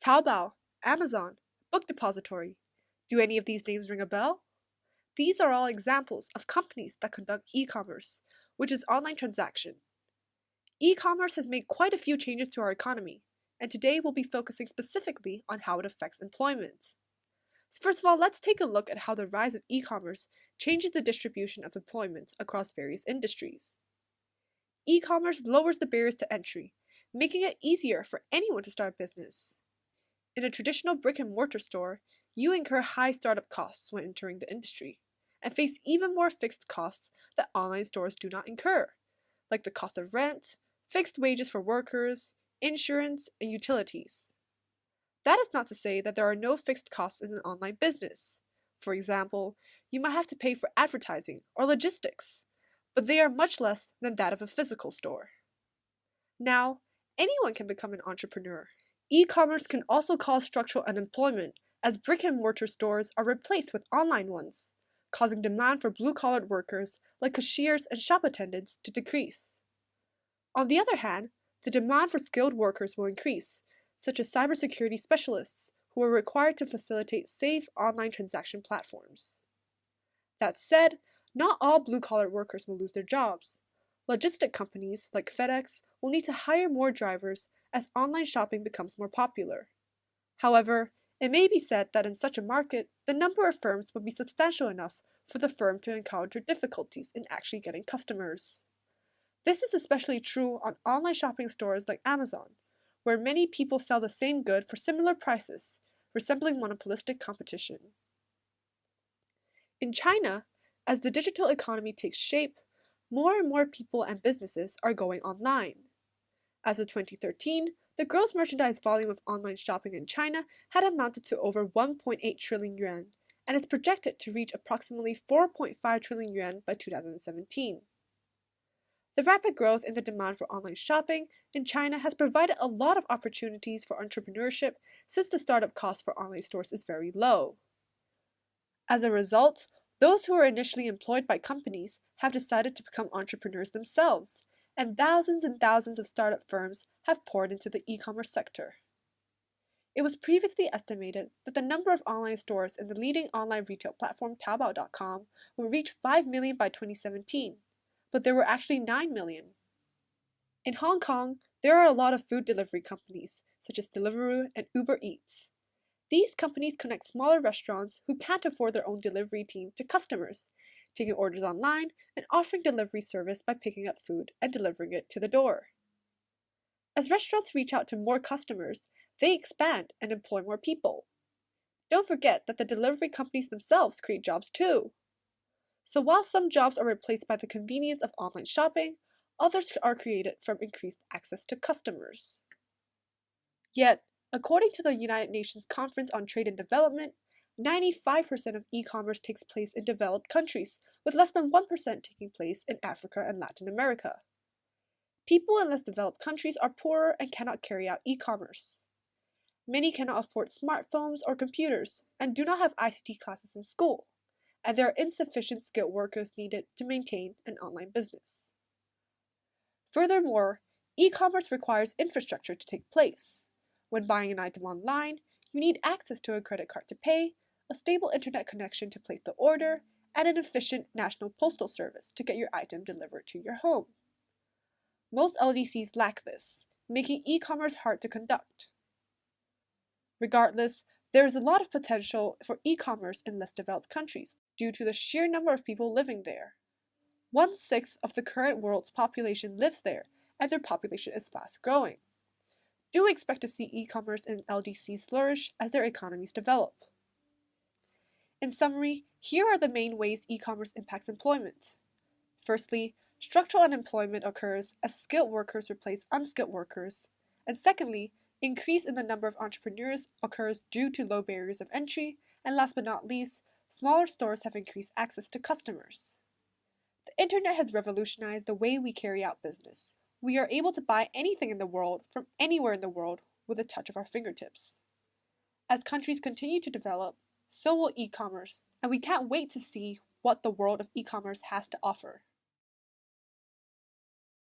Taobao, Amazon, Book Depository. Do any of these names ring a bell? These are all examples of companies that conduct e-commerce, which is online transaction. E-commerce has made quite a few changes to our economy, and today we'll be focusing specifically on how it affects employment. So first of all, let's take a look at how the rise of e-commerce changes the distribution of employment across various industries. E-commerce lowers the barriers to entry, making it easier for anyone to start a business. In a traditional brick-and-mortar store, you incur high startup costs when entering the industry, and face even more fixed costs that online stores do not incur, like the cost of rent, fixed wages for workers, insurance, and utilities. That is not to say that there are no fixed costs in an online business. For example, you might have to pay for advertising or logistics, but they are much less than that of a physical store. Now, anyone can become an entrepreneur. E-commerce can also cause structural unemployment as brick-and-mortar stores are replaced with online ones, causing demand for blue-collar workers like cashiers and shop attendants to decrease. On the other hand, the demand for skilled workers will increase, such as cybersecurity specialists who are required to facilitate safe online transaction platforms. That said, not all blue-collar workers will lose their jobs. Logistic companies like FedEx will need to hire more drivers as online shopping becomes more popular. However, it may be said that in such a market, the number of firms would be substantial enough for the firm to encounter difficulties in actually getting customers. This is especially true on online shopping stores like Amazon, where many people sell the same good for similar prices, resembling monopolistic competition. In China, as the digital economy takes shape, more and more people and businesses are going online. As of 2013, the gross merchandise volume of online shopping in China had amounted to over 1.8 trillion yuan, and is projected to reach approximately 4.5 trillion yuan by 2017. The rapid growth in the demand for online shopping in China has provided a lot of opportunities for entrepreneurship since the startup cost for online stores is very low. As a result, those who were initially employed by companies have decided to become entrepreneurs themselves, and thousands of startup firms have poured into the e-commerce sector. It was previously estimated that the number of online stores in the leading online retail platform Taobao.com will reach 5 million by 2017, but there were actually 9 million. In Hong Kong, there are a lot of food delivery companies, such as Deliveroo and Uber Eats. These companies connect smaller restaurants who can't afford their own delivery team to customers, taking orders online and offering delivery service by picking up food and delivering it to the door. As restaurants reach out to more customers, they expand and employ more people. Don't forget that the delivery companies themselves create jobs too. So while some jobs are replaced by the convenience of online shopping, others are created from increased access to customers. Yet, according to the United Nations Conference on Trade and Development, 95% of e-commerce takes place in developed countries, with less than 1% taking place in Africa and Latin America. People in less developed countries are poorer and cannot carry out e-commerce. Many cannot afford smartphones or computers and do not have ICT classes in school, and there are insufficient skilled workers needed to maintain an online business. Furthermore, e-commerce requires infrastructure to take place. When buying an item online, you need access to a credit card to pay, a stable internet connection to place the order, and an efficient national postal service to get your item delivered to your home. Most LDCs lack this, making e-commerce hard to conduct. Regardless, there is a lot of potential for e-commerce in less developed countries due to the sheer number of people living there. 1/6 of the current world's population lives there, and their population is fast growing. Do expect to see e-commerce in LDCs flourish as their economies develop. In summary, here are the main ways e-commerce impacts employment. Firstly, structural unemployment occurs as skilled workers replace unskilled workers, and secondly, increase in the number of entrepreneurs occurs due to low barriers of entry, and last but not least, smaller stores have increased access to customers. The internet has revolutionized the way we carry out business. We are able to buy anything in the world from anywhere in the world with a touch of our fingertips. As countries continue to develop, so will e-commerce, and we can't wait to see what the world of e-commerce has to offer.